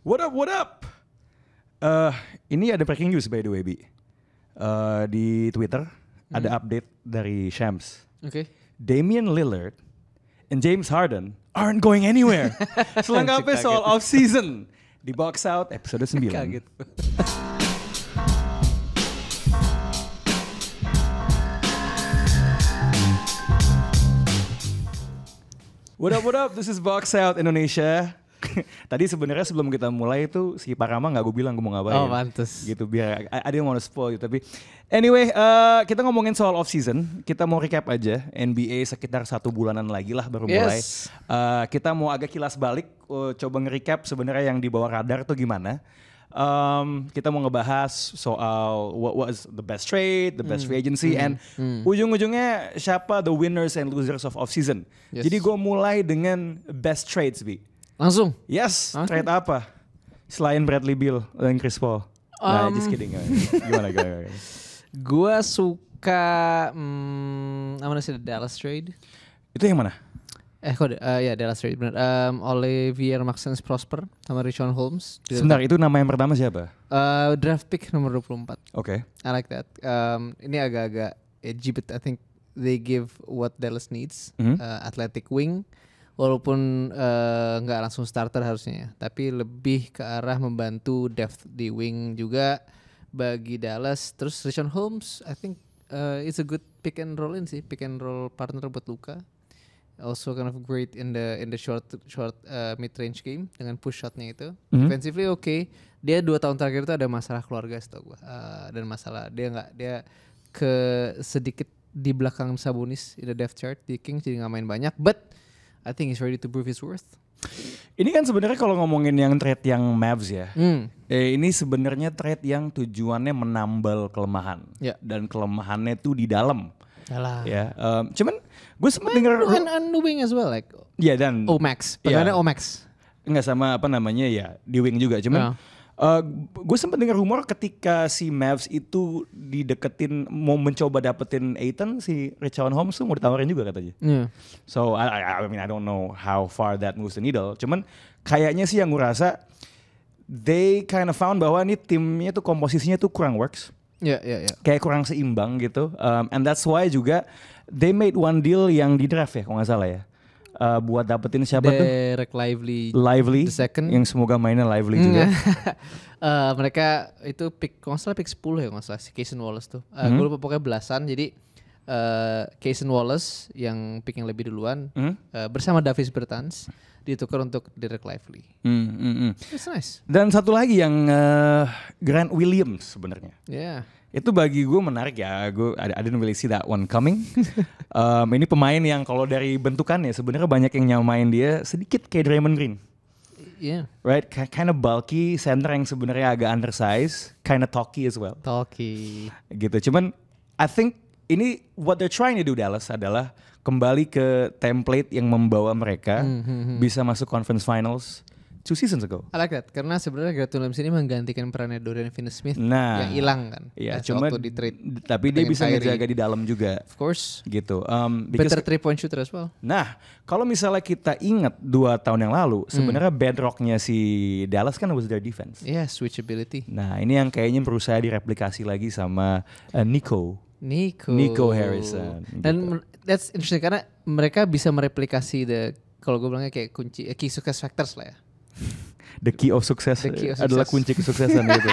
What up, what up? Ini ada breaking news by the way, Bi. Di Twitter ada update dari Shams. Oke. Damian Lillard and James Harden aren't going anywhere. Selengkapnya soal off-season di Box Out episode 9. Kaget. What up, this is Box Out Indonesia. Tadi sebenarnya sebelum kita mulai itu si Parama gak gue bilang gue mau ngapain. Oh mantes. Gitu biar I didn't want to spoil gitu. Tapi anyway kita ngomongin soal off season. Kita mau recap aja NBA sekitar 1 bulanan lagi lah baru mulai. Kita mau agak kilas balik, coba nge-recap sebenarnya yang di bawah radar tuh gimana. Kita mau ngebahas soal what was the best trade, the best free agency, and ujung-ujungnya siapa the winners and losers of off season. Jadi gue mulai dengan best trades, Bi. Langsung? Yes, trade apa? Selain Bradley Beal dan Chris Paul. Nah, just kidding. Gimana? Gua suka I wanna say the Dallas trade. Itu yang mana? Dallas trade benar. Olivier Maxence Prosper sama Richaun Holmes. Sebentar, itu nama yang pertama siapa? Draft pick nomor 24. Oke. I like that. Ini agak-agak edgy, but I think they give what Dallas needs. Athletic wing. Walaupun nggak langsung starter harusnya, tapi lebih ke arah membantu depth di wing juga bagi Dallas. Terus Richaun Holmes, I think it's a good pick and roll partner buat Luka. Also kind of great in the short mid range game dengan push shotnya itu. Defensively okay. Dia 2 tahun terakhir itu ada masalah keluarga setahu gue, dan masalah dia ke sedikit di belakang Sabonis in the depth chart di Kings, jadi nggak main banyak. But I think he's ready to prove his worth. Ini kan sebenarnya kalau ngomongin yang trade yang Mavs ya, ini sebenarnya trade yang tujuannya menambal kelemahan, dan kelemahannya tuh di dalam. Ya, cuman gue sempat dengar and the wing as well, like. Ya dan Omax, pertanyaannya Omax. Enggak sama apa namanya ya di wing juga, cuman. Gue sempat dengar rumor ketika si Mavs itu dideketin mau mencoba dapetin Ayton, si Richaun Holmes tuh mau ditawarin juga katanya. So I mean I don't know how far that moves the needle. Cuman kayaknya sih yang gue rasa they kind of found bahwa ini timnya tuh komposisinya tuh kurang works. Kayak kurang seimbang gitu. And that's why juga they made one deal yang di draft ya kalau nggak salah ya. Buat dapetin siapa tuh? Derek Lively the second. Yang semoga mainnya Lively juga. Mereka itu pick 10 ya kalau nggak salah si Cason Wallace tuh. Gue lupa pokoknya belasan. Jadi Cason Wallace yang pick yang lebih duluan bersama Davis Bertans ditukar untuk Derek Lively. It's nice. Dan satu lagi yang Grant Williams sebenarnya. Itu bagi gue menarik ya. I didn't really see that one coming. Ini pemain yang kalau dari bentukannya sebenarnya banyak yang nyamain dia sedikit kayak Draymond Green. Right, kind of bulky, center yang sebenarnya agak undersized, kind of talky as well. Gitu. Cuman I think ini what they're trying to do Dallas adalah kembali ke template yang membawa mereka bisa masuk conference finals 2 seasons ago. I like that karena sebenarnya Grant Williams ini menggantikan perannya Dorian Finney-Smith yang hilang kan. Iya, cuma di trade. Tapi dia bisa ngejaga di dalam juga. Of course. Gitu. Better 3-point shooter as well. Nah, kalau misalnya kita ingat 2 tahun yang lalu, sebenarnya bedrocknya si Dallas kan was their defense. Switchability. Nah, ini yang kayaknya berusaha direplikasi lagi sama Nico Harrison. Dan that's interesting karena mereka bisa mereplikasi kalau gue bilangnya kayak kunci key success factors lah ya. The key of success adalah kunci kesuksesan gitu.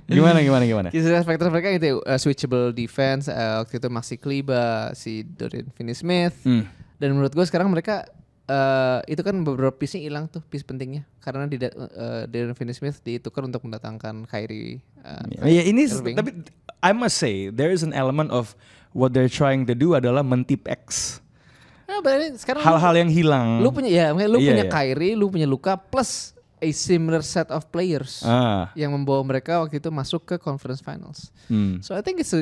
Gimana? Key success factors mereka gitu, switchable defense, waktu itu Maxi Kleber, si Dorian Finney-Smith. Dan menurut gue sekarang mereka itu kan beberapa piece-nya hilang tuh, piece pentingnya. Karena Dorian Finney-Smith ditukar untuk mendatangkan Kyrie. Ini tapi I must say there is an element of what they're trying to do adalah mentip X. Hal-hal yang hilang. Lu punya Kyrie, lu punya Luka plus a similar set of players yang membawa mereka waktu itu masuk ke conference finals. So I think it's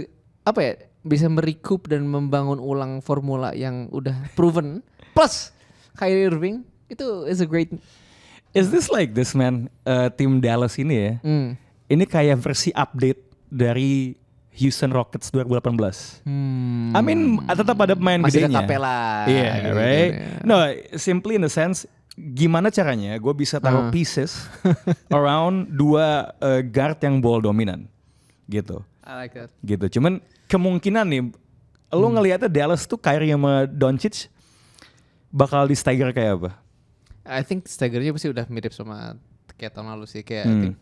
bisa merecoup dan membangun ulang formula yang udah proven plus Kyrie Irving itu is a great. Is this like this man tim Dallas ini ya? Ini kayak versi update dari Houston Rockets 2018. I mean tetap ada pemain masih gedenya. Masih Capela. Yeah, right. No, simply in the sense gimana caranya gue bisa taruh pieces around dua guard yang ball dominan gitu. I like that. Gitu. Cuman kemungkinan nih lo ngelihatnya Dallas tuh Kyrie sama Doncic bakal di stagger kayak apa? I think staggernya pasti udah mirip sama kayak tahun lalu sih, kayak I think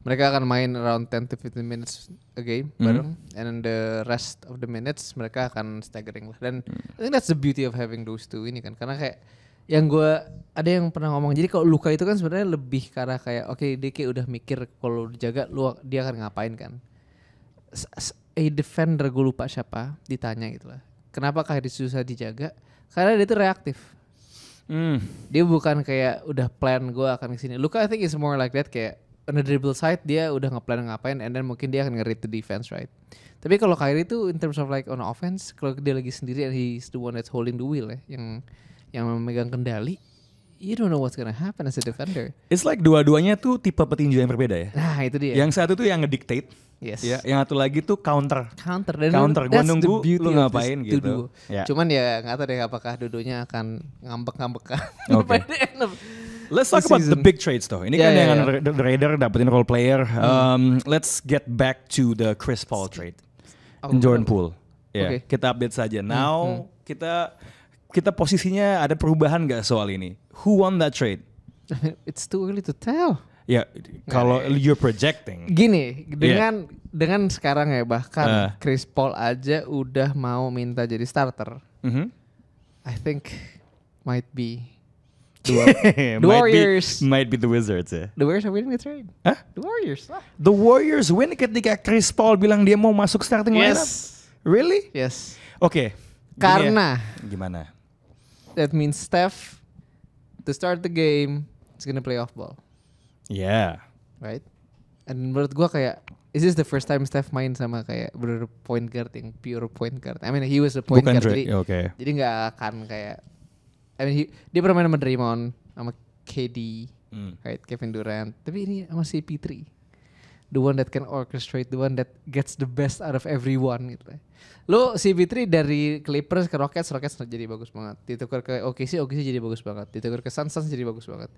mereka akan main around 10 to 15 minutes a game bareng, and then the rest of the minutes mereka akan staggering lah. Dan I think that's the beauty of having those two ini kan, karena kayak yang ada yang pernah ngomong, jadi kalau Luka itu kan sebenarnya lebih karena kayak dia kayak udah mikir kalau dijaga dia akan ngapain kan. A defender, gue lupa siapa, ditanya gitu lah, kenapa Kyrie susah dijaga? Karena dia tuh reaktif. Dia bukan kayak udah plan gue akan kesini. Luka I think is more like that, kayak on the dribble side dia udah ngeplan ngapain, and then mungkin dia akan nge-read the defense, right? Tapi kalau Kyrie itu in terms of like on offense, kalau dia lagi sendiri and he's the one that's holding the wheel ya, yang memegang kendali, you don't know what's gonna happen as a defender. It's like dua-duanya tuh tipe petinju yang berbeda ya. Nah itu dia. Yang satu tuh yang ngedictate, ya. Yang satu lagi tuh counter. Gue nunggu lu ngapain gitu. Yeah. Cuman ya nggak tahu deh apakah dudunya akan ngambek-ngambek kan. Okay. Let's talk about the big trades though. Ini kan yang the Raider dapetin role player. Let's get back to the Chris Paul trade. Jordan Poole. Yeah, kita update saja. Now kita posisinya ada perubahan gak soal ini? Who won that trade? It's too early to tell. Ya, kalau you're projecting. Gini, dengan sekarang ya bahkan Chris Paul aja udah mau minta jadi starter. I think might be the Warriors. Might be the Wizards ya. The Warriors are winning the trade. Huh? The Warriors lah. The Warriors win ketika Chris Paul bilang dia mau masuk starting lineup. Really? Yes. Oke. Karena gimana? That means Steph to start the game is gonna play off ball. Yeah. Right? And menurut gue kayak, is this the first time Steph main sama kayak bener point guard yang pure point guard? I mean he was a point guard, jadi nggak akan kayak, I mean dia pernah main sama Draymond, sama KD, right? Kevin Durant. Tapi ini sama CP3, the one that can orchestrate, the one that gets the best out of everyone gitu. Lo CP3 dari Clippers ke Rockets jadi bagus banget. Ditukar ke OKC jadi bagus banget. Ditukar ke Suns jadi bagus banget.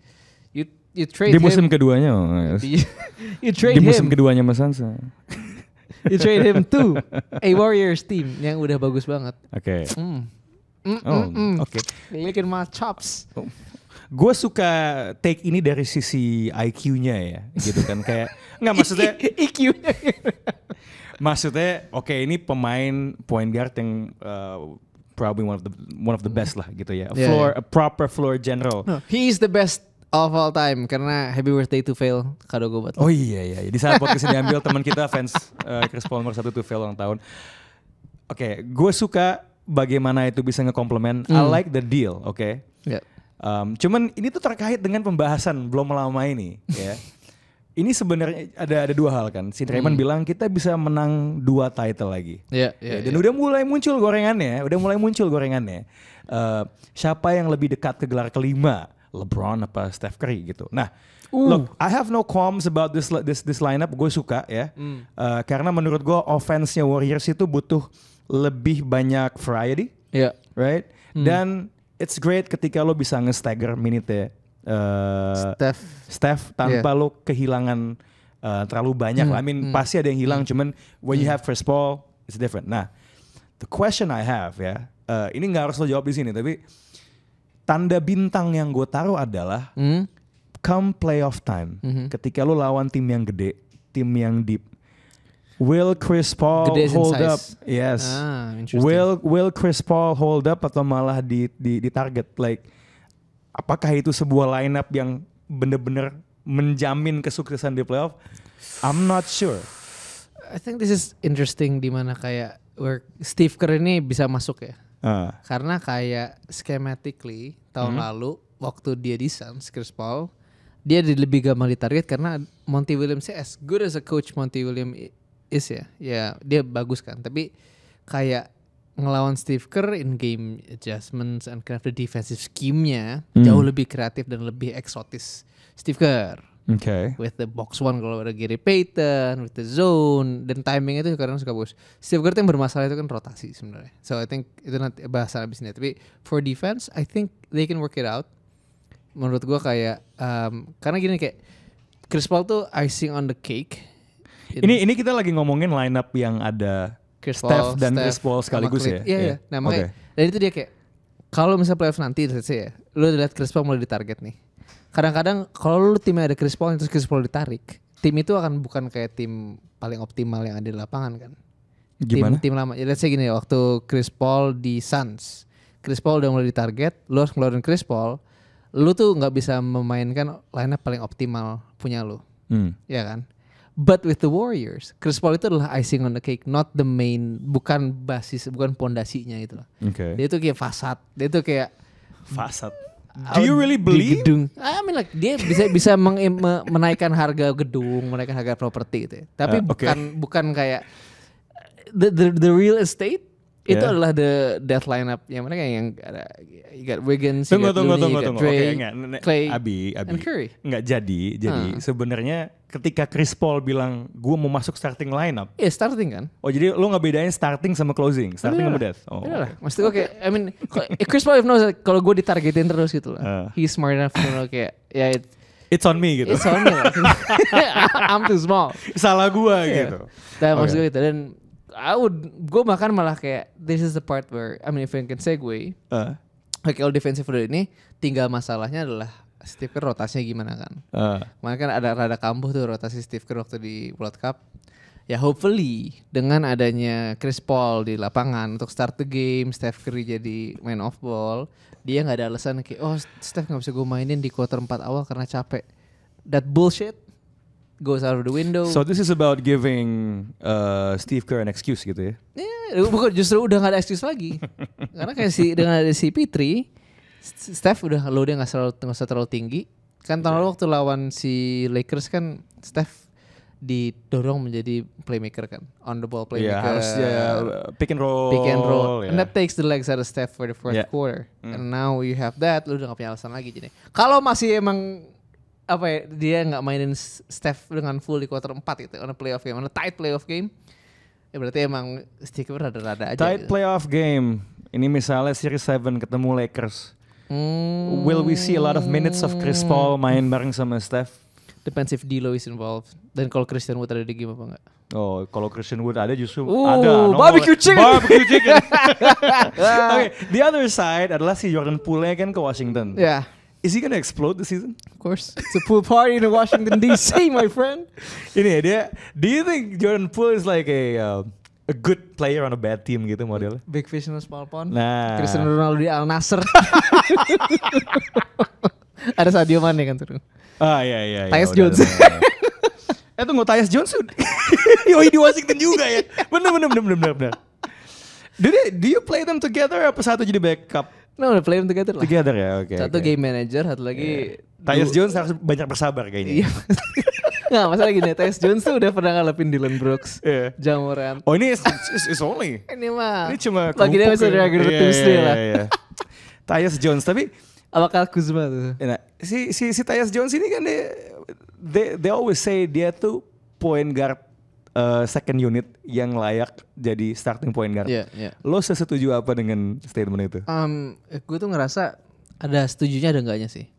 You trade di musim keduanya. You trade di musim keduanya Mas Suns. You trade him to a Warriors team yang udah bagus banget. Oke. Oke. Licking my chops. Gue suka take ini dari sisi IQ-nya ya, gitu kan, kayak nggak maksudnya IQ-nya. Maksudnya ini pemain point guard yang probably one of the best lah gitu ya. A proper floor general. No, he is the best of all time karena happy birthday to Fail kado gue buat. Oh iya. Di saat podcast ini diambil teman kita fans Chris Paul nomor 1 to Fail ulang tahun. Oke, gue suka bagaimana itu bisa nge-complement. I like the deal, oke. Yeah. Cuman ini tuh terkait dengan pembahasan belum lama ini ya. Ini sebenarnya ada dua hal kan. Si Draymond bilang kita bisa menang 2 title lagi. Dan udah mulai muncul gorengannya. Siapa yang lebih dekat ke gelar kelima? LeBron apa Steph Curry gitu. Nah, look, I have no qualms about this lineup. Gue suka ya. Karena menurut gue offense-nya Warriors itu butuh lebih banyak variety. Right? Dan it's great ketika lo bisa nge-stagger minute Steph tanpa lo kehilangan terlalu banyak lah. I mean pasti ada yang hilang, cuman when you have Chris Paul it's different. Nah, the question I have ya, ini nggak harus lo jawab di sini, tapi tanda bintang yang gue taruh adalah come playoff time, ketika lo lawan tim yang gede, tim yang deep, will Chris Paul hold up? Yes. Will Chris Paul hold up atau malah di target? Like, apakah itu sebuah lineup yang benar-benar menjamin kesuksesan di playoff? I'm not sure. I think this is interesting di mana kayak where Steve Kerr ini bisa masuk ya. Karena kayak schematically tahun lalu waktu dia di Suns, Chris Paul, dia lebih gampang ditarget karena Monty Williams as good as a coach Monty Williams is ya dia bagus kan, tapi kayak ngelawan Steve Kerr in game adjustments and kind of the defensive scheme-nya jauh lebih kreatif dan lebih eksotis Steve Kerr. With the box one kalau ada Gary Payton, with the zone, dan timing itu kadang suka bagus. Steve Kerr yang bermasalah itu kan rotasi sebenarnya. So I think itu nanti bahasan abis ini. Tapi for defense, I think they can work it out. menurut gue kayak karena gini kayak Chris Paul tuh icing on the cake. Ini kita lagi ngomongin lineup yang ada Steph dan Chris Paul sekaligus ya. Iya. Nah makanya dan itu dia kayak kalau misalnya playoff nanti ya, lu lihat Chris Paul mulai ditarget nih. Kadang-kadang kalau lu timnya ada Chris Paul terus Chris Paul ditarik, tim itu akan bukan kayak tim paling optimal yang ada di lapangan kan. Gimana? Tim lama. Ya let's say gini, waktu Chris Paul di Suns, Chris Paul udah mulai ditarget, lu harus ngeluarin Chris Paul, lu tuh nggak bisa memainkan lineup paling optimal punya lu, ya kan? But with the Warriors, Chris Paul itu adalah icing on the cake, not the main, bukan basis, bukan pondasinya gitu loh. Okay. Dia itu kayak fasad, dia itu kayak fasad. Do you really believe? Gedung. I mean like dia bisa menaikkan harga gedung, menaikkan harga properti gitu ya. Tapi bukan kayak the real estate. Itu adalah the death lineup yang mereka yang ada, you got Wiggins, you got Looney, you got Dre, Clay, Abi, and Curry. Enggak jadi sebenarnya ketika Chris Paul bilang gue mau masuk starting lineup. Iya starting kan. Oh jadi lo nggak bedain starting sama closing, starting sama death. Oh. Iya lah. Maksud gue kayak, I mean Chris Paul knows kalau gue ditargetin terus gitu lah. He's smart enough to know kayak it's on me gitu. It's on me lah. I'm too small. Salah gue gitu. Nah maksud gue gitu dan gue bahkan malah kayak this is the part where I mean if I can segue kayak all defensive udah ini tinggal masalahnya adalah Steve Kerr rotasinya gimana kan makanya kan ada rada kambuh tuh rotasi Steve Kerr waktu di World Cup ya hopefully dengan adanya Chris Paul di lapangan untuk start the game Steph Curry jadi main off ball dia gak ada alasan kayak Steph gak bisa gue mainin di quarter 4 awal karena capek that bullshit goes out of the window. So this is about giving Steve Kerr an excuse gitu ya? Bukan justru udah gak ada excuse lagi. Karena kayak dengan ada si P3, Steph udah dia nggak usah terlalu tinggi. Kan tahun lalu waktu lawan si Lakers kan Steph didorong menjadi playmaker kan, on the ball playmaker. Harus pick and roll. Yeah. And that takes the legs out of Steph for the fourth quarter. And now you have that, lu udah gak punya alasan lagi jadi. Kalau masih emang dia nggak mainin Steph dengan full di quarter 4 gitu, on a playoff game, on a tight playoff game, ya berarti emang Steve Kerr rada-rada aja. Tight gitu. Playoff game, ini misalnya Series 7 ketemu Lakers, will we see a lot of minutes of Chris Paul main bareng sama Steph? Depends if D'Lo is involved. Dan kalau Christian Wood ada di game apa enggak? Oh, kalau Christian Wood ada justru ada. Barbecue chicken. Okay, the other side adalah si Jordan Poole kan ke Washington. Yeah. Is he gonna explode this season? Of course. It's a pool party in Washington D.C., my friend. Ini dia. Do you think Jordan Poole is like a good player on a bad team gitu modelnya? Big fish in a small pond. Nah. Cristiano Ronaldo di Al Nassr. Ada Sadio Mane kan tuh. Iya. Tyus Jones. Tunggu Tyus Jones. Yoi di Washington juga ya. Bener. Do you play them together apa satu jadi backup? No, play them together lah. Together ya, oke. Satu game manager, satu lagi. Tyus Jones harus banyak bersabar kayaknya. Iya. Nggak, masalah gini, Tyus Jones tuh udah pernah ngalepin Dylan Brooks, Ja Morant. Oh ini is only. Ini mah. Ini cuma lagi dia bisa regular Tuesday lah. Tyus Jones, tapi apakah Kuzma tuh? Nah, si Tyus Jones ini kan they always say dia tuh point guard second unit yang layak jadi starting point guard. Yeah. Lo setuju apa dengan statement itu? Gue tuh ngerasa ada setujunya ada enggaknya sih.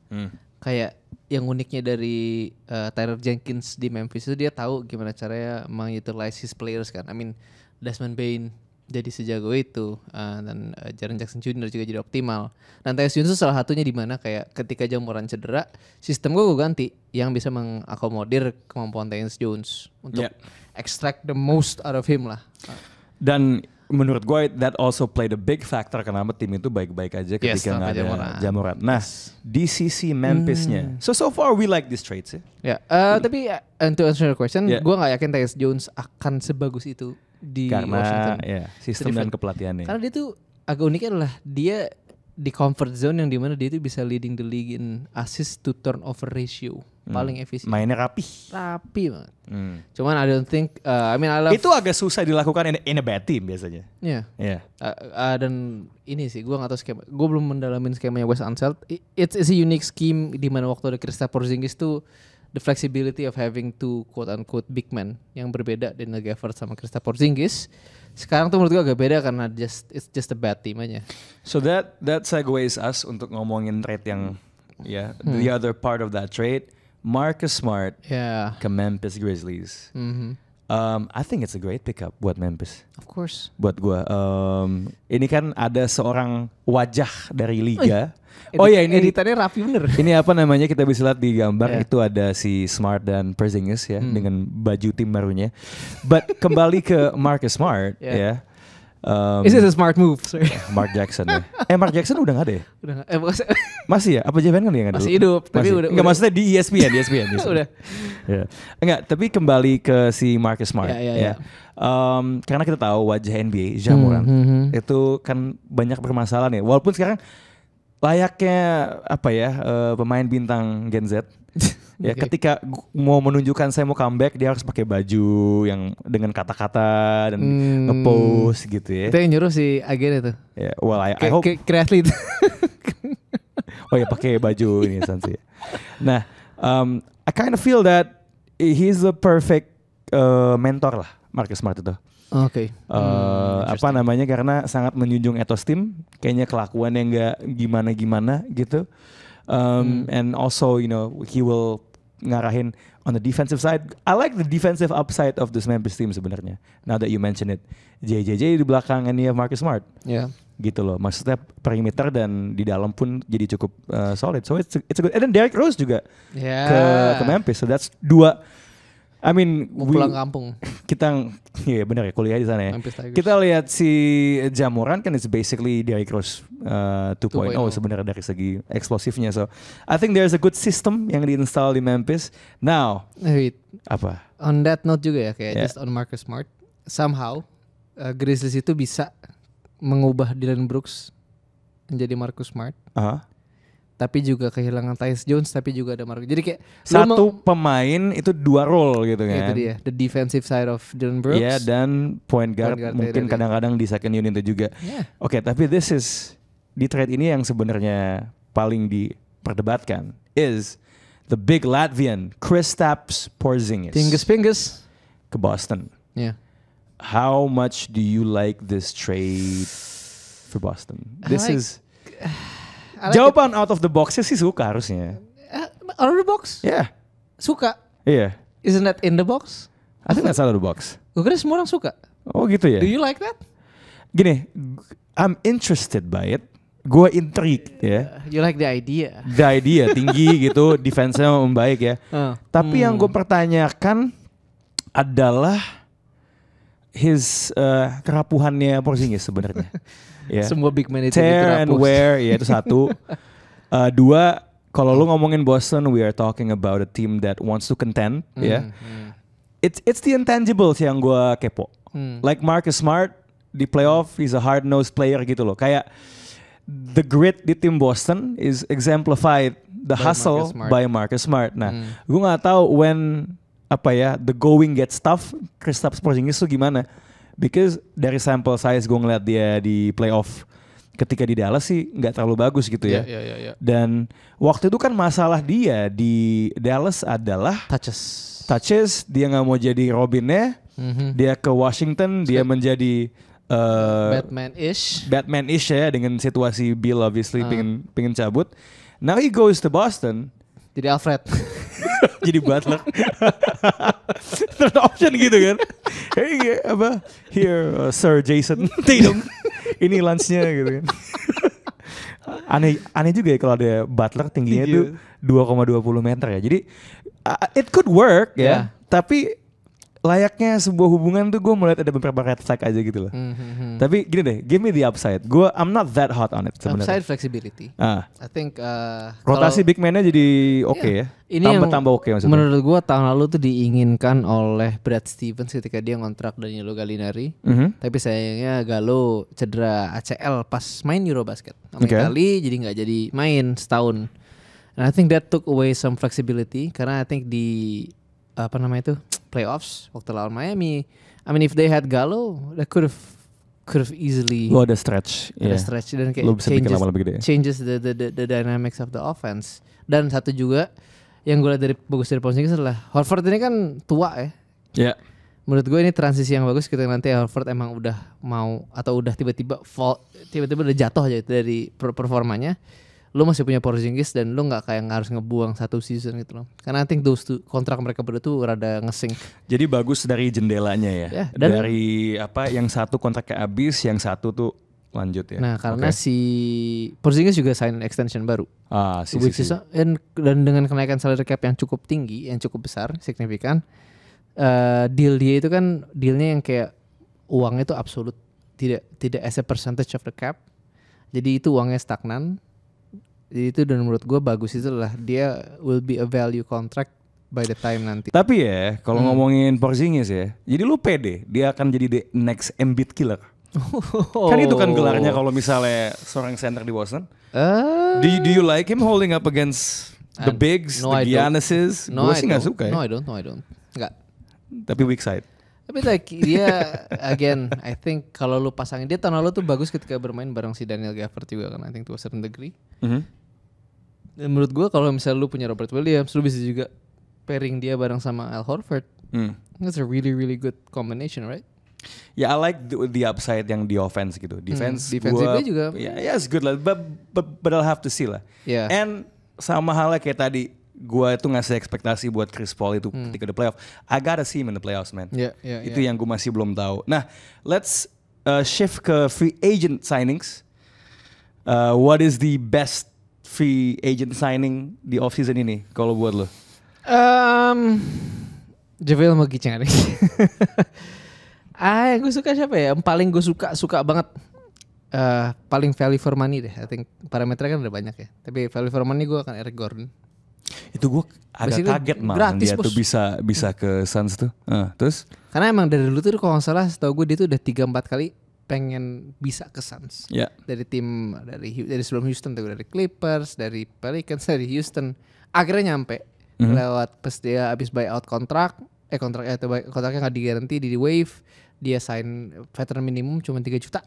Kayak yang uniknya dari Tyler Jenkins di Memphis itu dia tahu gimana caranya mengutilize his players kan. I mean Desmond Bane jadi sejago itu dan Jaren Jackson Jr. juga jadi optimal. Dan Tyus Jones itu salah satunya di mana kayak ketika Ja Morant cedera, sistem gue ganti yang bisa mengakomodir kemampuan Tyus Jones untuk extract the most out of him lah. Dan menurut gue that also played a big factor kenapa tim itu baik-baik aja ketika nggak ada Ja Morant. Nah, di sisi Memphis-nya, so far we like these trades ya. Tapi to answer your question, gue nggak yakin Tyus Jones akan sebagus itu di Washington. Karena sistem dan kepelatihannya. Karena dia tuh agak uniknya adalah dia di comfort zone yang dimana dia tuh bisa leading the league in assist to turnover ratio. Paling efisien. Mainnya rapi banget. Cuman I don't think I love itu agak susah dilakukan in a bad team biasanya. Iya. Dan ini sih gue nggak tahu skema. Gue belum mendalamin skemanya Wes Unseld. It's a unique scheme di mana waktu ada Kristaps Porzingis tuh the flexibility of having two quote unquote big men yang berbeda dengan Gafford sama Kristaps Porzingis. Sekarang tuh menurut gue agak beda karena it's just a bad team aja. So that segues us untuk ngomongin trade yang ya, the other part of that trade, Marcus Smart ke Memphis Grizzlies. I think it's a great pickup buat Memphis. Of course. Buat gue, ini kan ada seorang wajah dari liga. Ini editannya rapi bener. Ini apa namanya, kita bisa lihat di gambar itu ada si Smart dan Porzingis ya dengan baju tim barunya. But kembali ke Marcus Smart ya. Is it a smart move? Sorry. Mark Jackson ya. Mark Jackson udah gak ada ya? Udah gak, masih ya? Apa Javan kan dia gak ada? Masih hidup. Tapi masih. Enggak, maksudnya di ESPN. Udah. Ya. Enggak, tapi kembali ke si Marcus Smart ya. Karena kita tahu wajah NBA, Ja Morant itu kan banyak bermasalah nih. Walaupun sekarang layaknya apa ya, pemain bintang Gen Z. Ya, ketika mau menunjukkan saya mau comeback, dia harus pakai baju yang dengan kata-kata dan nge-post gitu ya. Itu yang nyuruh si agen itu. Yeah, well, I hope. Kreatif. Oh ya, pakai baju ini Sansi. Nah, I kind of feel that he's the perfect mentor lah, Marcus Smart itu. Oke. Apa namanya, karena sangat menjunjung etos tim, kayaknya kelakuannya nggak gimana-gimana gitu. And also, you know, he will ngarahin on the defensive side. I like the defensive upside of this Memphis team sebenarnya. Now that you mention it, JJJ di belakang ini Marcus Smart. Yeah. Gitu loh. Maksudnya perimeter dan di dalam pun jadi cukup solid. So it's a good. And then Derrick Rose juga ke Memphis. So that's dua. I mean, pulang kampung. Kita, iya benar ya, kuliah di sana ya. Kita lihat si Ja Morant kan it's basically Derrick Rose 2.0 sebenarnya dari segi eksplosifnya. So I think there's a good system yang diinstal di Memphis. Now, apa? On that note juga ya, kayak just on Marcus Smart, somehow Grizzlies itu bisa mengubah Dillon Brooks menjadi Marcus Smart. Tapi juga kehilangan Tyus Jones, tapi juga ada Marcus. Jadi kayak satu pemain itu dua role gitu kan. Itu dia, the defensive side of Dillon Brooks. Iya, dan point guard mungkin kadang-kadang di second unit itu juga. Oke, tapi this is di trade ini yang sebenarnya paling diperdebatkan is the big Latvian Kristaps Porzingis. Pingus ke Boston. Yeah. How much do you like this trade for Boston? This is jawaban out of the box sih suka harusnya. Out of the box? Yeah. Suka? Iya. Yeah. Isn't that in the box? I think that's out of the box. Gue kira semua orang suka. Oh gitu ya? Do you like that? Gini, I'm interested by it. Gue intrigued ya. You like the idea? The idea, tinggi gitu, defense-nya membaik ya. Tapi yang gue pertanyakan adalah his kerapuhannya Porzingis sebenarnya. Yeah. Semua big man itu tear and wear, ya itu satu. Dua, kalau lu ngomongin Boston, we are talking about a team that wants to contend, ya. It's the intangibles yang gue kepo. Like Marcus Smart di playoff, he's a hard-nosed player gitu loh. Kayak the grit di tim Boston is exemplified the hustle by Marcus Smart. Nah, gue nggak tahu when the going gets tough, Kristaps Porzingis tuh gimana? Because dari sample size gue ngeliat dia di playoff ketika di Dallas sih nggak terlalu bagus gitu ya. Dan waktu itu kan masalah dia di Dallas adalah touches. Dia nggak mau jadi Robinnya. Dia ke Washington, dia menjadi Batman-ish ya, dengan situasi Bill obviously pengen cabut. Now he goes to Boston. Jadi Alfred. Jadi Butler. Third option gitu kan. Hey, here Sir Jason Tatum. Ini lunchnya gitu kan. Aneh juga ya kalau ada Butler tingginya tuh 2,20 meter ya. Jadi it could work ya. Tapi layaknya sebuah hubungan tuh gue melihat ada beberapa red flag aja gitu loh. Tapi gini deh, give me the upside. I'm not that hot on it sebenarnya. Upside flexibility. I think rotasi big man-nya jadi oke ya. Ini tambah oke maksudnya. Menurut gue tahun lalu tuh diinginkan oleh Brad Stevens ketika dia ngontrak Danilo Gallinari. Tapi sayangnya Gallo cedera ACL pas main Eurobasket sama Itali, jadi nggak jadi main setahun. And I think that took away some flexibility karena I think di playoffs waktu lawan Miami. I mean if they had Gallo, they could have easily. Lo ada stretch. Ada stretch dan kayak changes the dynamics of the offense. Dan satu juga yang gue lihat bagus dari Porzingis adalah Horford ini kan tua ya. Yeah. Menurut gue ini transisi yang bagus ketika nanti Horford emang udah mau atau udah tiba-tiba udah jatuh aja dari performanya. lu masih punya Porzingis dan lu nggak kayak harus ngebuang satu season gitu loh. Karena I think those two, kontrak mereka berdua tuh rada ngesing. Jadi bagus dari jendelanya ya. Dari apa yang satu kontraknya habis, yang satu tuh lanjut ya. Nah karena si Porzingis juga sign extension baru. Dan dengan kenaikan salary cap yang cukup tinggi, yang cukup besar, signifikan, deal dia itu kan dealnya yang kayak uangnya itu absolut, tidak as a percentage of the cap. Jadi itu uangnya stagnan. Jadi itu dan menurut gue bagus, itu adalah dia will be a value contract by the time nanti. Tapi ya kalau ngomongin Porzingis ya, jadi lu pede dia akan jadi the next Embiid killer. Kan itu kan gelarnya kalau misalnya seorang center di Boston. Do you like him holding up against the bigs, the Giannis's? Gue sih nggak suka ya. No I don't. Nggak. Tapi weak side. Tapi like dia again, I think kalau lu pasangin dia tahun lalu tuh bagus ketika bermain bareng si Daniel Gafford juga kan, I think to a certain degree. Dan menurut gue kalau misalnya lu punya Robert Williams, lu bisa juga pairing dia bareng sama Al Horford. That's a really really good combination, right? Ya, I like the upside yang di offense gitu. Defense defensively juga. Yeah, it's good lah. But I'll have to see lah. Yeah. And sama halnya kayak tadi, gue itu ngasih ekspektasi buat Chris Paul itu ketika the playoff. I gotta see him in the playoffs, man. Itu yang gue masih belum tahu. Nah, let's shift ke free agent signings. What is the best free agent signing di offseason ini kalau buat lo? JaVale McGee cengar. Gue suka siapa ya? Yang paling gue suka banget. Paling value for money deh. I think parameternya kan udah banyak ya. Tapi value for money gue akan Eric Gordon. Itu gue agak kaget malah dia tuh bisa ke Suns tuh. Terus? Karena emang dari dulu tuh kalau nggak salah setahu gue dia tuh udah 3-4 kali pengen bisa ke Suns. Dari tim dari sebelum Houston tuh, dari Clippers, dari Pelicans, dari Houston. Akhirnya nyampe lewat pas dia habis buyout kontraknya nggak digaranti, di waive, dia sign veteran minimum cuma 3 juta.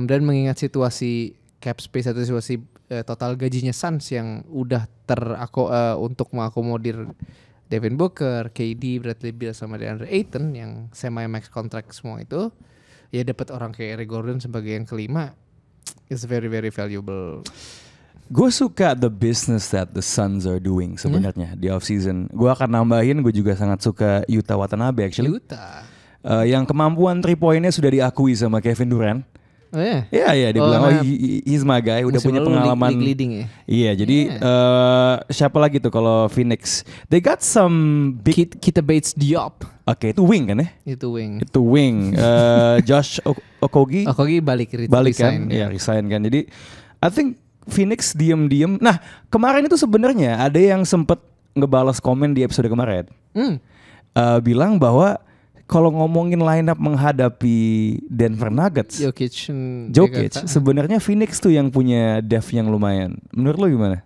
Dan mengingat situasi cap space atau situasi total gajinya Suns yang udah untuk mengakomodir Devin Booker, KD, Bradley Beal sama DeAndre Ayton yang semi max contract semua itu, ya dapat orang kayak Eric Gordon sebagai yang kelima, is very very valuable. Gue suka the business that the Suns are doing sebenarnya di off season. Gue akan nambahin, gue juga sangat suka Yuta Watanabe actually. Yang kemampuan 3 pointnya sudah diakui sama Kevin Durant. Oh ya? Iya, dia bilang he's my guy, udah punya pengalaman. Leading ya? Iya, jadi siapa lagi tuh kalau Phoenix? They got some big Kita Bates Diop. Oke, itu wing kan ya? Itu wing. Josh Okogie balik kan? Iya, resign kan. Jadi I think Phoenix diem. Nah, kemarin itu sebenarnya ada yang sempet ngebalas komen di episode kemarin. Bilang bahwa kalau ngomongin lineup menghadapi Denver Nuggets, Jokic sebenarnya Phoenix tuh yang punya depth yang lumayan. Menurut lo gimana?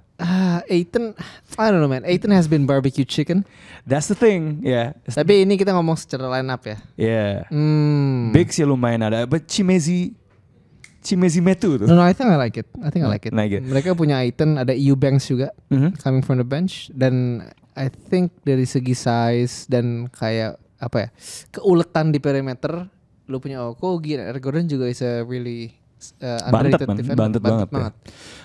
Ayton, I don't know man. Ayton has been barbecue chicken. That's the thing, ya. Yeah. Tapi ini kita ngomong secara lineup ya. Yeah. Bigs ya lumayan ada, but Chimezi Metu tuh. No, I think I like it. Mereka punya Ayton, ada Eubanks juga coming from the bench, dan I think dari segi size dan kayak apa ya, keuletan di perimeter, lu punya Okogie, Eric Gordon juga is a really underrated defender. Bantet banget.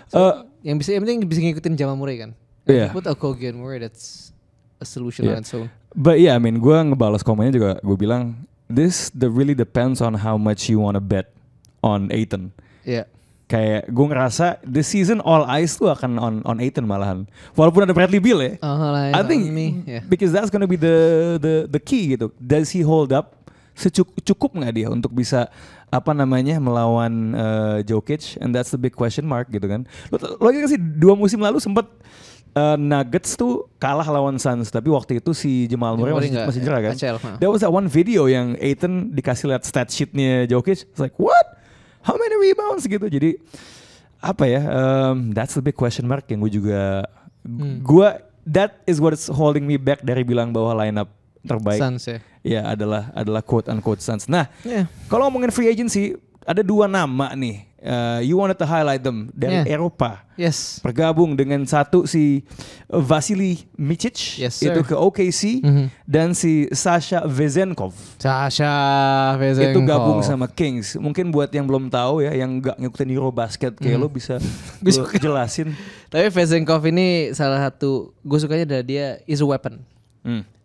So, yang penting bisa ngikutin Jamal Murray kan. Put Okogie and Murray, that's a solution on its own. But yeah, I mean, gue ngebalas komennya juga, gue bilang this really depends on how much you wanna bet on Ayton. Kayak gue ngerasa this season all eyes tuh akan on Ayton malahan. Walaupun ada Bradley Beal ya. I think because that's gonna be the key gitu. Does he hold up? Cukup nggak dia untuk bisa melawan Jokic? And that's the big question mark gitu kan. Lo kan sih 2 musim lalu sempet Nuggets tuh kalah lawan Suns, tapi waktu itu si Jamal Murray masih cedera kan. There was that one video yang Ayton dikasih lihat stat sheetnya Jokic. It's like what? How many rebounds gitu. Jadi that's the big question mark yang gue juga that is what's holding me back dari bilang bahwa lineup terbaik Suns ya adalah quote unquote Suns. Nah, kalau ngomongin free agency ada 2 nama nih You wanted to highlight them dari Eropa. Yes. Bergabung dengan satu si Vasily Micic itu ke OKC dan si Sasha Vezenkov. Itu gabung sama Kings. Mungkin buat yang belum tahu ya, yang nggak ngikutin Eurobasket kayak lo bisa jelasin. Tapi Vezenkov ini salah satu gue sukanya adalah dia is a weapon.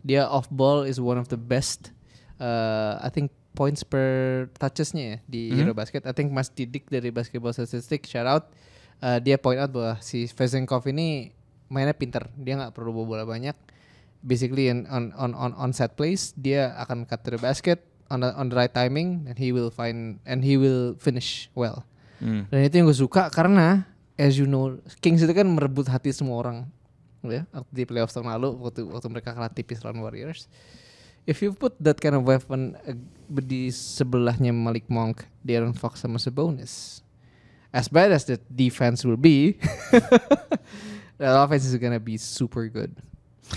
Dia off ball is one of the best. I think points per touches-nya ya di Eurobasket. I think Mas Didik dari Basketball Statistics shout out. Dia point out bahwa si Vezenkov ini mainnya pinter. Dia nggak perlu bawa bola banyak. Basically on set plays dia akan cut to the basket on the right timing and he will finish well. Dan itu yang gue suka karena as you know Kings itu kan merebut hati semua orang ya di playoff tahun lalu waktu mereka kalah tipis lawan Warriors. If you put that kind of weapon di sebelahnya Malik Monk, De'Aaron Fox sama Sabonis, as bad as the defense will be, the offense is gonna be super good.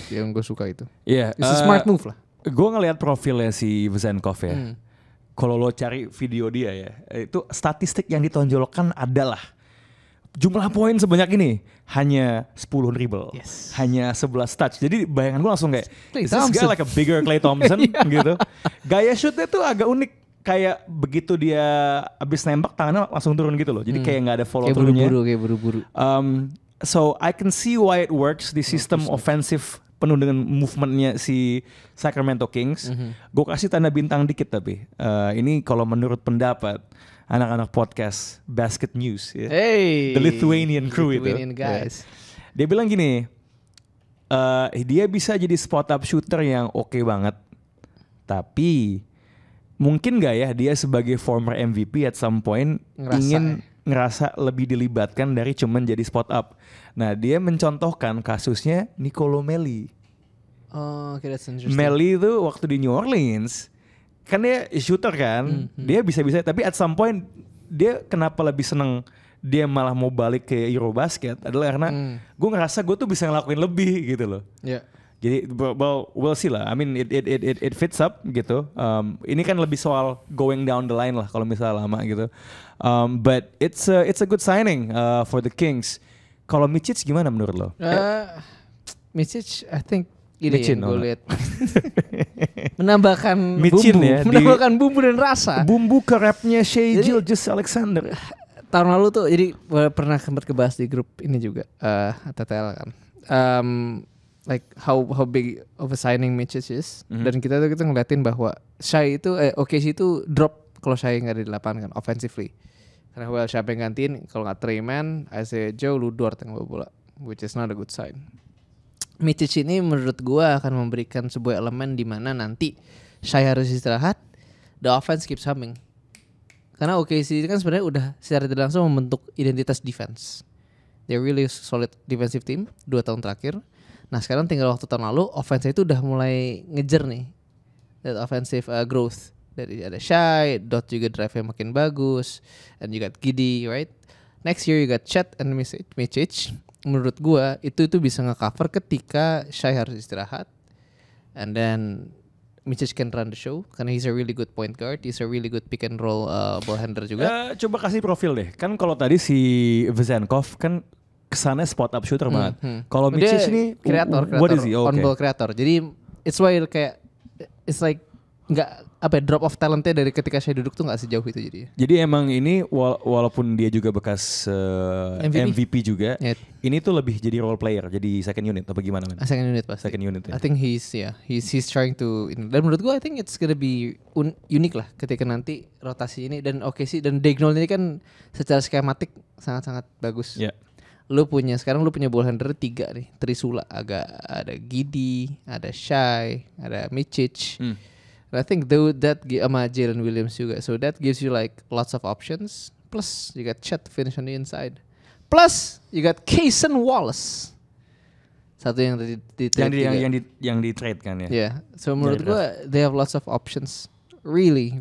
Yang gue suka itu. Yeah, it's a smart move lah. Gue ngelihat profilnya si Vezenkov ya. Kalau lo cari video dia ya, itu statistik yang ditonjolkan adalah jumlah poin sebanyak ini hanya 10 dribble, hanya 11 touch. Jadi bayangan gue langsung kayak this guy like a bigger Klay Thompson gitu. Gaya shootnya tuh agak unik, kayak begitu dia abis nembak tangannya langsung turun gitu loh. Jadi kayak nggak ada follow through-nya. Kayak buru-buru. So I can see why it works di sistem offensive penuh dengan movementnya si Sacramento Kings. Gue kasih tanda bintang dikit tapi ini kalau menurut pendapat anak-anak podcast Basket News ya. The Lithuanian crew Lithuanian guys. Dia bilang gini, dia bisa jadi spot up shooter yang oke banget. Tapi mungkin gak ya dia sebagai former MVP at some point ingin ngerasa lebih dilibatkan dari cuman jadi spot up. Nah dia mencontohkan kasusnya Nicolo Melli. Okay, that's interesting. Melli itu waktu di New Orleans kan dia shooter kan, dia bisa-bisa, tapi at some point dia kenapa lebih seneng dia malah mau balik ke Eurobasket adalah karena gue ngerasa gue tuh bisa ngelakuin lebih gitu loh. Jadi we'll see lah. I mean it fits up gitu. Ini kan lebih soal going down the line lah kalau misalnya lama gitu. But it's a good signing for the Kings. Kalau Micic gimana menurut lo? Micic I think ini yang gue lihat menambahkan Micin bumbu, ya, menambahkan bumbu dan rasa. Bumbu ke rapnya Shai Gilgeous-Alexander. Tahun lalu tuh, jadi pernah sempat kebahas di grup ini juga, TTL kan. Like how big of a signing Micic is. Dan kita ngeliatin bahwa Shai itu, OKC itu drop kalau Shai nggak ada di lapangan kan, offensively. Karena siapa yang gantiin, kalau nggak Trey Mann, Isaiah Joe, Lu Dort yang bawa bola, which is not a good sign. Micic ini menurut gua akan memberikan sebuah elemen di mana nanti Shai harus istirahat, the offense keeps humming. Karena OKC kan sebenarnya udah secara tidak langsung membentuk identitas defense. They're really solid defensive team 2 tahun terakhir. Nah sekarang tinggal waktu tahun lalu offense itu udah mulai ngejer nih that offensive growth. Dari ada Shai, Dot juga drive-nya makin bagus, and you got Giddey, right? Next year you got Chet and Micic. Menurut gua itu bisa nge-cover ketika Shai harus istirahat, and then Micic can run the show karena he's a really good point guard, he's a really good pick and roll ball handler juga. Coba kasih profil deh, kan kalau tadi si Vezenkov kan kesannya spot up shooter banget. Kalau Micic ini kreator, what is he? On ball kreator. Jadi it's why kayak it's like nggak drop off talentnya dari ketika saya duduk tuh nggak sejauh itu jadi. Jadi emang ini walaupun dia juga bekas MVP juga, ini tuh lebih jadi role player, jadi second unit apa gimana man? Second unit pasti. Second unit ya. I think he's trying to. Dan menurut gue I think it's gonna be unik lah ketika nanti rotasi ini dan OKC dan Daigneault ini kan secara skematik sangat-sangat bagus. Yeah. Sekarang lu punya ball handler 3 nih, Trisula, ada Giddey, ada Shai, ada Micic. And I think that sama Jalen Williams juga. So that gives you like lots of options. Plus you got Chet to finish on the inside. Plus you got Cason Wallace. Satu yang di trade yang di trade kan ya. Yeah. So menurut gua they have lots of options. Really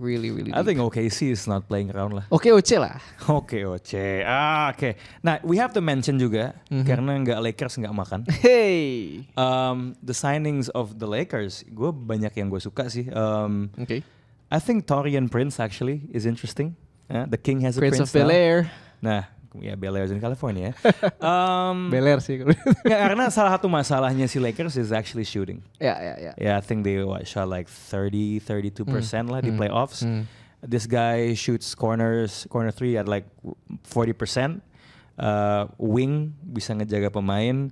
I think OKC is not playing around lah. OKC lah. OKC. Okay. Nah, we have to mention juga karena Lakers nggak makan. Hey. The signings of the Lakers, gue banyak yang gue suka sih. Okay. I think Taurean Prince actually is interesting. The king has a Prince prince of Bel-Air. Nah, ya Bel-Air in California. Bel-Air sih. Karena salah satu masalahnya si Lakers is actually shooting. Ya. Yeah, I think they shot like 32% lah di playoffs. This guy shoots corner 3 at like 40%. Wing bisa ngejaga pemain.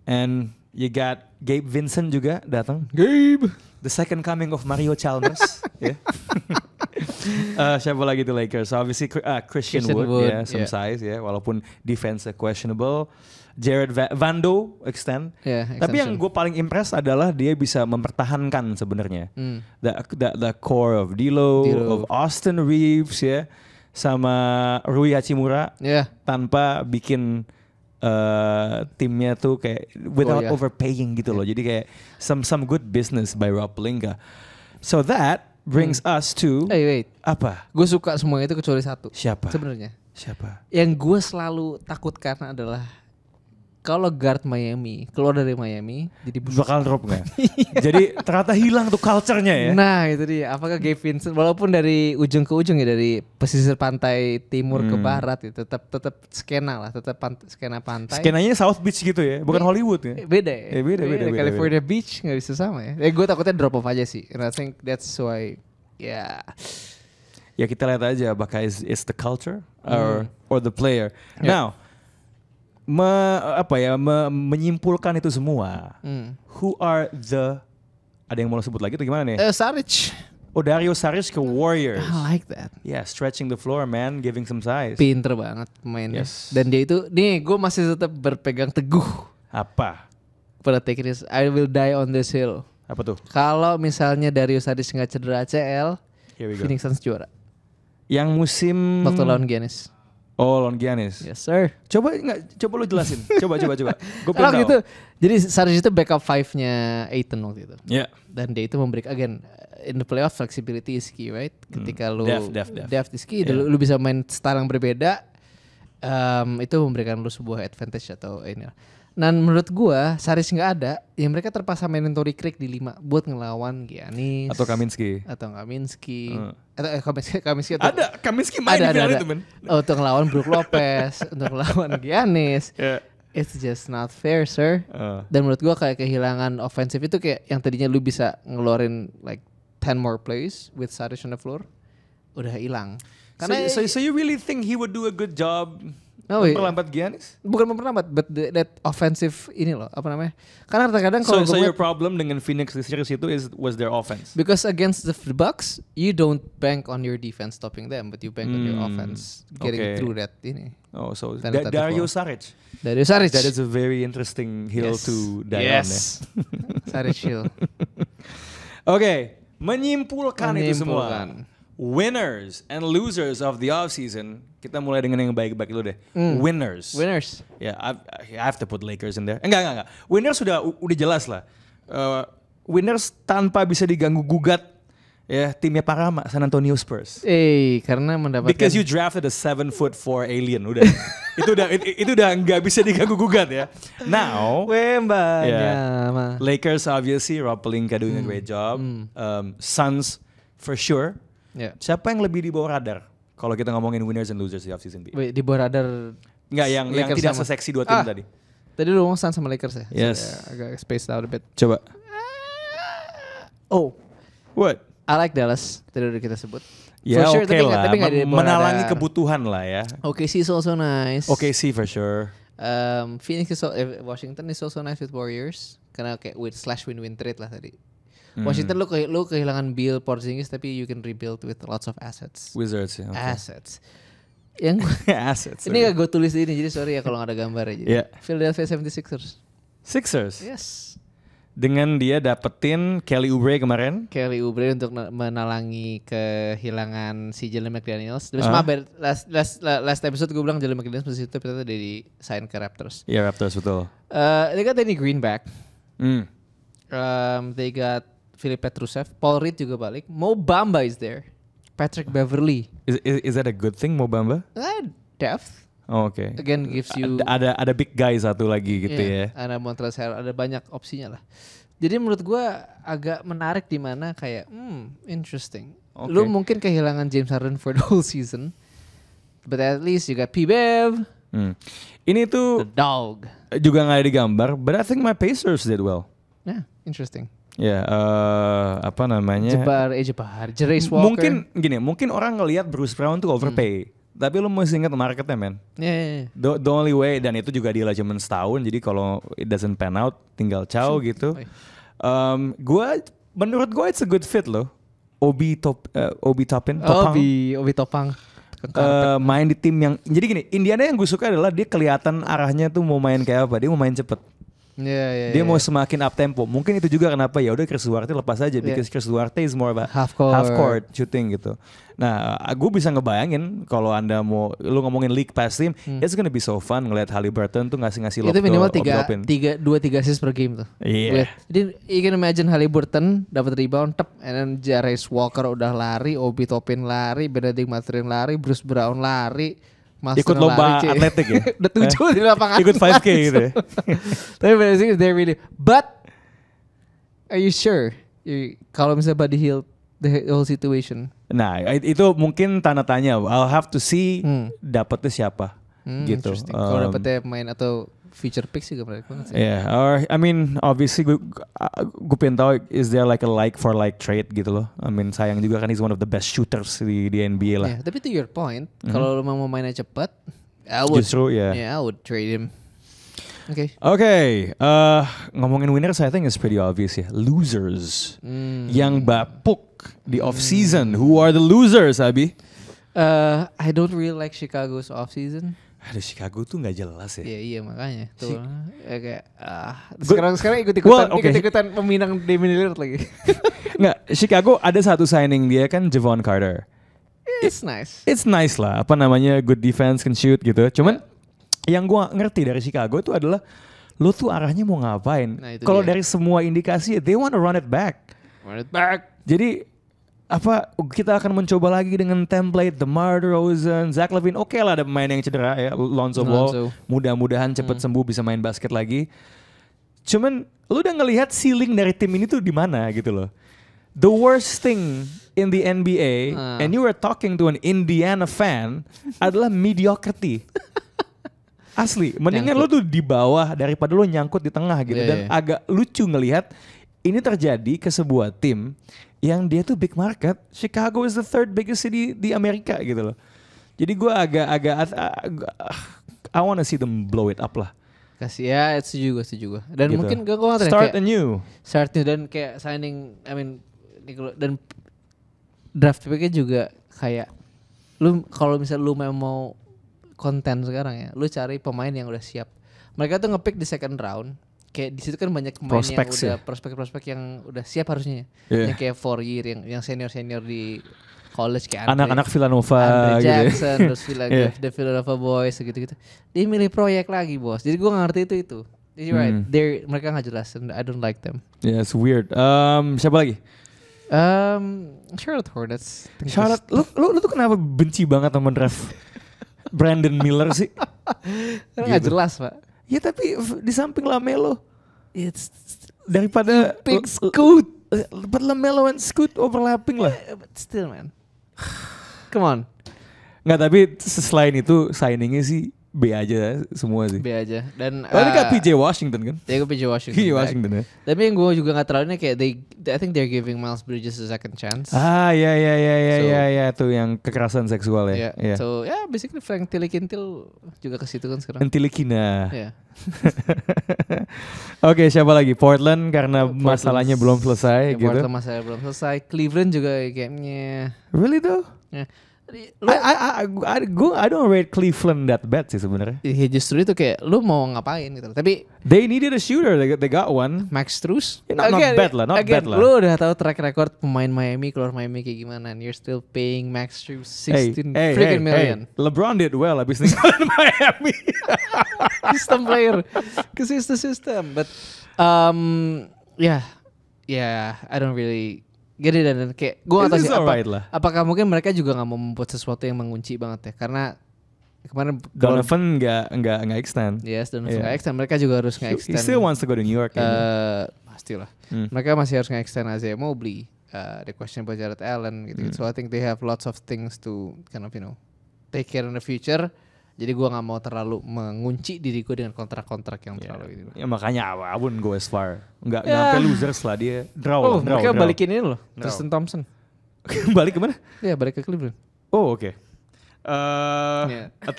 And you got Gabe Vincent juga datang. Gabe, the second coming of Mario Chalmers. Yeah. Siapa lagi tuh Lakers? So obviously Christian Wood, yeah, some size, yeah. Walaupun defense questionable. Jared Vando extend. Tapi yang gue paling impress adalah dia bisa mempertahankan sebenarnya. The core of D'Lo, of Austin Reeves, ya, sama Rui Hachimura, tanpa bikin timnya tuh kayak without overpaying gitu loh. Jadi kayak some good business by Rob Pelinka. So that brings us to wait. Apa? Gue suka semua itu kecuali satu. Siapa? Sebenarnya. Siapa? Yang gue selalu takutkan adalah kalau guard Miami keluar dari Miami jadi bakal drop nggak? Jadi ternyata hilang tuh culture-nya ya. Nah itu dia. Apakah Gabe Vincent walaupun dari ujung ke ujung ya, dari pesisir pantai timur ke barat ya, tetap skena lah, tetap skena pantai. Skenanya South Beach gitu ya, bukan Hollywood ya. Beda ya. Beda. California Beach nggak bisa sama ya. Gue takutnya drop off aja sih. And I think that's why ya kita lihat aja apakah is the culture or the player. Now menyimpulkan itu semua. Who are ada yang mau sebut lagi atau gimana nih? Saric. Dario Saric ke Warriors. I like that. Yeah, stretching the floor man, giving some size. Pinter banget pemainnya. Yes. Dan dia itu, gue masih tetap berpegang teguh. Apa? Pada take this, I will die on this hill. Apa tuh? Kalau misalnya Dario Saric nggak cedera ACL, Phoenix Suns juara. Yang musim waktu lawan Giannis. Lawan Giannis. Yes sir. Coba lu jelasin. Coba. Gue belum tahu. Gitu. Jadi Saric itu backup 5-nya Ayton waktu itu. Yeah. Dan dia itu memberikan again in the playoff flexibility is key, right? Ketika lu depth is key, lu bisa main style yang berbeda. Itu memberikan lu sebuah advantage atau ini. Dan menurut gua Saric nggak ada, ya mereka terpaksa mainin Torrey Craig di 5 buat ngelawan Giannis atau Kaminsky. Atau Kaminsky ada Kaminsky main di final itu men. Untuk ngelawan Brook Lopez, untuk ngelawan Giannis. It's just not fair, sir. Dan menurut gua kayak kehilangan offensive itu kayak yang tadinya lu bisa ngeluarin like 10 more plays with Saric on the floor udah hilang. Karena so you really think he would do a good job? Memperlambat Giannis? Bukan memperlambat, but that offensive ini loh, apa namanya? Karena terkadang kalau so your problem dengan Phoenix di series itu was their offense. Because against the Bucks, you don't bank on your defense stopping them, but you bank on your offense getting through that ini. So Dario Saric. Dario Saric. That is a very interesting hill to die on ya. Saric hill. Menyimpulkan itu semua. Winners and losers of the offseason. Kita mulai dengan yang baik-baik dulu deh. Winners. Yeah, I have to put Lakers in there. Enggak. Winners udah jelas lah. Winners tanpa bisa diganggu gugat. Ya, timnya Parama, San Antonio Spurs. Karena mendapatkan because you drafted a 7'4" alien, udah. itu udah nggak bisa diganggu gugat ya. Now, Lakers obviously, Rob Pelinka doing a great job. Suns for sure. Siapa yang lebih di bawah radar kalau kita ngomongin winners and losers di offseason? Di bawah radar? Nggak, yang tidak seseksi dua tim tadi. Tadi lu ngomong Suns sama Lakers ya? Yes. So, agak spaced out a bit. Coba. What? I like Dallas. Tadi udah kita sebut. Ya for sure, okay lah. tapi menalangi kebutuhan lah ya. OKC is also nice. OKC for sure. Phoenix is Washington is also nice with Warriors. Karena kayak win-win trade lah tadi. Washington lu kehilangan Beal, Porzingis, tapi you can rebuild with lots of assets. Wizards ya. Okay. Assets. Yang assets. Ini gak gue tulis ini, jadi sorry ya kalau gak ada gambar aja. Philadelphia 76ers. Sixers? Yes. Dengan dia dapetin Kelly Oubre kemarin. Kelly Oubre untuk menalangi kehilangan si Jalen McDaniels. Terus last episode gue bilang Jalen McDaniels masih itu ternyata di sign ke Raptors. Iya Raptors betul. They got Danny Green back. They got Filip Petrusev, Paul Reed juga balik. Mo Bamba is there. Patrick Beverly. Is that a good thing, Mo Bamba? Depth. Okay. Again gives you ada big guy satu lagi gitu ya. Ada Montrezl Harrell, ada banyak opsinya lah. Jadi menurut gue agak menarik di mana kayak interesting. Lu mungkin kehilangan James Harden for the whole season, but at least you got P-Bev. Ini tuh the dog juga nggak ada di gambar, but I think my Pacers did well. Yeah, interesting. Ya, apa namanya? Jabbar, Jarace Walker. Mungkin orang ngelihat Bruce Brown tuh overpay. Tapi lu mesti ingat marketnya, man. Yeah. The only way, dan itu juga dia cuma setahun, jadi kalau it doesn't pan out, tinggal ciao gitu. Menurut gue it's a good fit loh. Obi Toppin. Obi Topang. Main di tim yang, jadi gini, Indiana yang gue suka adalah dia kelihatan arahnya tuh mau main kayak apa. Dia mau main cepet. Dia mau semakin up tempo. Mungkin itu juga kenapa ya udah Chris Duarte lepas aja, because Chris Duarte is more about half court shooting gitu. Nah, gue bisa ngebayangin kalau Anda lu ngomongin league pass team, it's gonna be so fun ngeliat Haliburton tuh ngasih lob. Itu minimal 2-3 assist per game tuh. Iya. Jadi you can imagine Haliburton dapat rebound, and then Jarace Walker udah lari, Obi Toppin lari, Benedict Mathurin lari, Bruce Brown lari. Ikut lomba atletik ya. Udah 7 di lapangan. Ikut 5K gitu ya. Tapi basically they're really. But are you sure? Kalau misalnya Buddy Hield the whole situation. Nah, itu mungkin tanda tanya. I'll have to see dapetnya siapa gitu. Kalau dapetnya main atau feature picks juga menarik banget sih. Yeah, or I mean obviously gue pengen tahu is there like a like for like trade gitu loh. I mean sayang juga kan he's one of the best shooters di NBA lah. Yeah, tapi to your point, kalau lo mau mainnya cepat, I would trade him. Okay. Ngomongin winners, I think it's pretty obvious ya. Losers yang bapuk di off season. Who are the losers, Abi? I don't really like Chicago's off season. Aduh, Chicago tuh nggak jelas ya. Iya makanya tuh. Kayak sekarang ikut-ikutan peminang Damian Lillard lagi. Nggak, Chicago ada satu signing dia kan, Javon Carter. It's nice. It's nice lah. Apa namanya, good defense, can shoot gitu. Cuman yang gua ngerti dari Chicago itu adalah lu tuh arahnya mau ngapain. Nah, kalau dari semua indikasi they want to run it back. Jadi apa kita akan mencoba lagi dengan template DeMar DeRozan, Zach LaVine. Oke lah ada pemain yang cedera ya, Lonzo Ball. Mudah-mudahan cepat sembuh bisa main basket lagi. Cuman lu udah ngelihat ceiling dari tim ini tuh di mana gitu loh. The worst thing in the NBA and you were talking to an Indiana fan adalah mediocrity. Asli, mendingan lu tuh di bawah daripada lu nyangkut di tengah gitu. Dan agak lucu ngelihat ini terjadi ke sebuah tim yang dia tuh big market. Chicago is the third biggest city di Amerika gitu loh. Jadi gue agak I wanna see them blow it up lah. Kasih ya, setuju gue. Dan gitu. mungkin gue start anew dan kayak signing, dan draft picknya juga kayak lu kalau misalnya lu mau konten sekarang ya, lu cari pemain yang udah siap. Mereka tuh ngepick di second round. Kayak di situ kan banyak pemain yang udah prospek-prospek yang udah siap harusnya. Yang kayak 4 year yang senior di college kayak anak-anak Villanova Andre Jackson, gitu. terus the Villanova Boys gitu-gitu. Dia milih proyek lagi, bos. Jadi gue ngerti itu. Jadi right, mereka nggak jelas and I don't like them. Yeah, it's weird. Siapa lagi? Charlotte Hornets. Charlotte, lu tuh kenapa benci banget sama draft Brandon Miller sih? Karena nggak jelas, Pak. Ya tapi di samping Lamelo, daripada pick Scoot, but Lamelo and Scoot overlapping lah. Yeah, but still man, come on. Nggak, tapi selain itu signingnya sih B aja semua sih. B aja. Dan tapi kan PJ Washington kan? Ya PJ Washington. PJ Washington ya. Tapi yang gue juga nggak terlalu kayak I think they're giving Miles Bridges a second chance. Ya tuh yang kekerasan seksual ya. Yeah. So basically Frank Tilikintil juga ke situ kan sekarang. Tilikina. Yeah. Oke, siapa lagi? Portland karena masalahnya belum selesai gitu. Portland masalahnya belum selesai. Cleveland juga kayaknya. Really though? Yeah. I don't rate Cleveland that bad sih sebenarnya. Ya justru itu kayak lu mau ngapain gitu. Tapi they needed a shooter, they got one. Max Strus. Not bad lah. Lu udah tahu track record pemain Miami keluar Miami kayak gimana, and you're still paying Max Strus 16 freaking million. LeBron did well abis ninggalin Miami. System player, cause it's the system. But yeah, I don't really get it, dan kayak gue nggak tahu sih apakah mungkin mereka juga nggak mau membuat sesuatu yang mengunci banget ya, karena kemarin Donovan nggak extend. Yes, Donovan nggak extend, mereka juga harus nge-extend. He still wants to go to New York. Pastilah. Mereka masih harus nge-extend Isaiah Mobley. they question about Jared Allen gitu. So I think they have lots of things to kind of take care in the future. Jadi gue nggak mau terlalu mengunci diri gue dengan kontrak-kontrak yang terlalu itu. Ya makanya I wouldn't go as far. Nggak sampai losers lah dia. Draw. Mereka balikin ini loh, Tristan Thompson. Balik kemana? Ya balik ke Cleveland. Oh oke.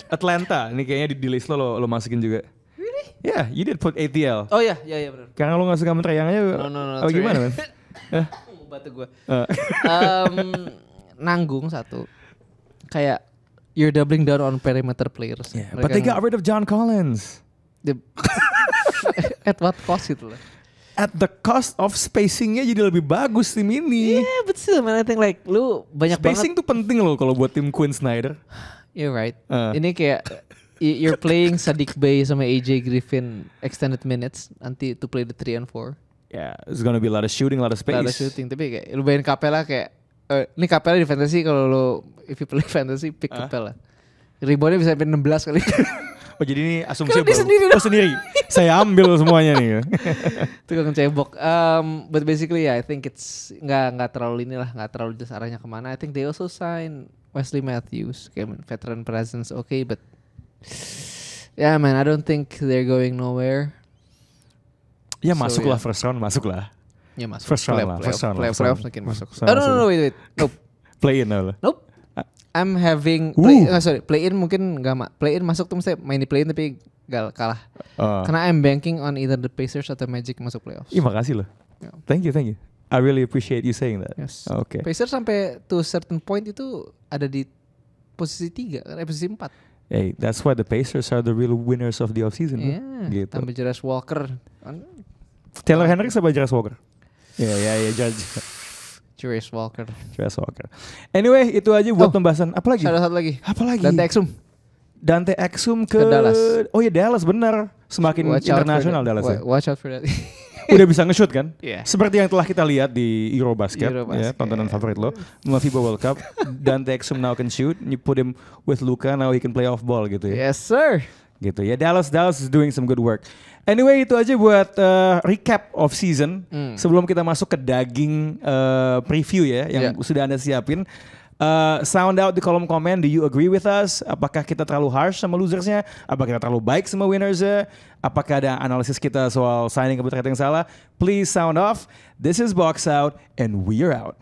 Atlanta, ini kayaknya di list lo masukin juga. Really? Yeah, you did put ATL. Oh ya benar. Karena lo gak suka sama Trae Young aja. No. Gimana man? Batu gue. Nanggung satu. Kayak you're doubling down on perimeter players. Yeah, but they got rid of John Collins. At what cost gitu loh. At the cost of spacingnya jadi lebih bagus tim ini. Yeah, but still man, I think like lu banyak spacing banget. Tuh penting loh kalau buat tim Quinn Snyder. You're right. Ini kayak you're playing Saddiq Bey sama AJ Griffin extended minutes nanti to play the 3 and 4. Yeah, it's gonna be a lot of shooting, a lot of space. A lot of shooting, tapi kayak lu bayangin Capella kayak ini Capella di fantasy kalau lu if you play fantasy pick Capella. Reboundnya bisa sampai 16 kali. Oh jadi ini asumsinya sendiri. Saya ambil semuanya nih. Tukang cebok. But basically I think it's nggak terlalu nggak terlalu jelas arahnya kemana. I think they also sign Wesley Matthews, kayak veteran presence, okay, but yeah man, I don't think they're going nowhere. Ya masuk lah first round masuk lah. Ya masuk. First round lah. Playoff mungkin masuk. No wait. Nope. Play in lah. Nope. I'm having play in mungkin nggak play in masuk tuh mesti main di play in tapi gak kalah. Karena I'm banking on either the Pacers atau Magic masuk playoffs. Iya makasih loh. Yeah. Thank you. I really appreciate you saying that. Yes. Okay. Pacers sampai to a certain point itu ada di posisi 3 kan, posisi 4. Hey, that's why the Pacers are the real winners of the offseason. Yeah. Gitu. Tambah Jarrett Walker. Taylor Hendricks apa Jarrett Walker? Jarrett Walker. Anyway, itu aja buat pembahasan. Apa lagi? Ada satu lagi. Apa lagi? Dante Exum ke Dallas. Oh ya Dallas benar. Semakin internasional Dallas ya. Watch out for that. Udah bisa nge-shoot kan? Yeah. Seperti yang telah kita lihat di Eurobasket. Ya, tontonan favorit lo. FIBA World Cup. Dante Exum now can shoot. You put him with Luka, now he can play off ball gitu ya. Yes sir. Gitu ya. Dallas is doing some good work. Anyway, itu aja buat recap of season. Sebelum kita masuk ke daging preview ya yang sudah Anda siapin. Sound out di kolom komen. Do you agree with us? Apakah kita terlalu harsh sama losersnya? Apakah kita terlalu baik sama winnersnya? Apakah ada analisis kita soal signing keputusan yang salah? Please sound off. This is Box Out and we are out.